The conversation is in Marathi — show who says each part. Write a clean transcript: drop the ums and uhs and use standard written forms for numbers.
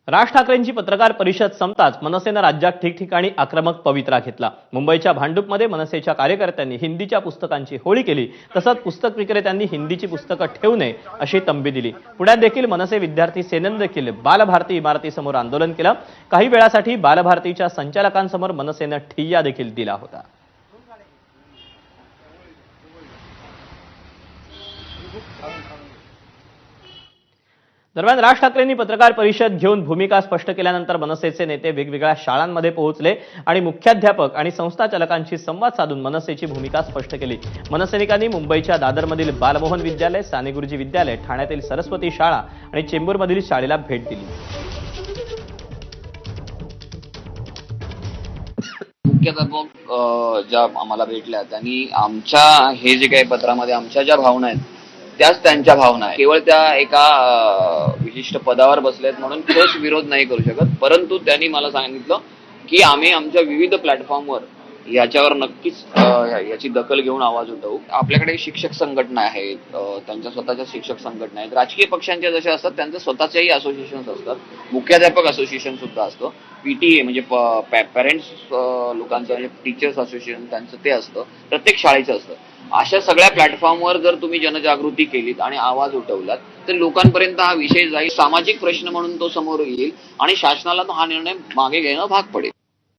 Speaker 1: राज ठाकरेंची पत्रकार परिषद संपताच मनसेनं राज्यात ठिकठिकाणी आक्रमक पवित्रा घेतला। मुंबईच्या भांडूपमध्ये मनसेच्या कार्यकर्त्यांनी हिंदीच्या पुस्तकांची होळी केली। तसंच पुस्तक विक्रेत्यांनी हिंदीची पुस्तकं ठेवू नये अशी तंबी दिली। पुण्यात देखील मनसे विद्यार्थी सेनेनं देखील बालभारती इमारतीसमोर आंदोलन केलं। काही वेळासाठी बालभारतीच्या संचालकांसमोर मनसेनं ठिय्या देखील दिला होता। दरम्यान राज ठाकरेंनी पत्रकार परिषद घेऊन भूमिका स्पष्ट केल्यानंतर मनसेचे नेते वेगवेगळ्या शाळांमध्ये पोहोचले आणि मुख्याध्यापक आणि संस्था चालकांशी संवाद साधून मनसेची भूमिका स्पष्ट केली। मनसैनिकांनी मुंबईच्या दादरमधील बालमोहन विद्यालय, साने गुरुजी विद्यालय, ठाण्यातील सरस्वती शाळा आणि चेंबूरमधील शाळेला भेट दिली।
Speaker 2: मुख्याध्यापक ज्या आम्हाला भेटल्या त्यांनी आमच्या हे जे काही पत्रामध्ये आमच्या ज्या भावना आहेत त्याच त्यांच्या भावना आहेत। केवळ त्या एका विशिष्ट पदावर बसलेत म्हणून ठोस विरोध नाही करू शकत, परंतु त्यांनी मला सांगितलं की आम्ही आमच्या विविध प्लॅटफॉर्मवर याच्यावर नक्कीच याची दखल घेऊन आवाज उठवू। आपल्याकडे शिक्षक संघटना आहेत, त्यांच्या स्वतःच्या शिक्षक संघटना आहेत, राजकीय पक्षांच्या जशा असतात त्यांचे स्वतःच्याही असोसिएशन्स असतात, मुख्याध्यापक असोसिएशन सुद्धा असतं, पीटीए म्हणजे पेरेंट्स लोकांचं म्हणजे टीचर्स असोसिएशन त्यांचं ते असतं, प्रत्येक शाळेचं असतं। अशा सगळ्या प्लॅटफॉर्मवर जर तुम्ही जनजागृती केलीत आणि आवाज उठवलात तर लोकांपर्यंत हा विषय जाईल, सामाजिक प्रश्न म्हणून तो समोर येईल आणि शासनाला तो हा निर्णय मागे घेणं भाग पडेल।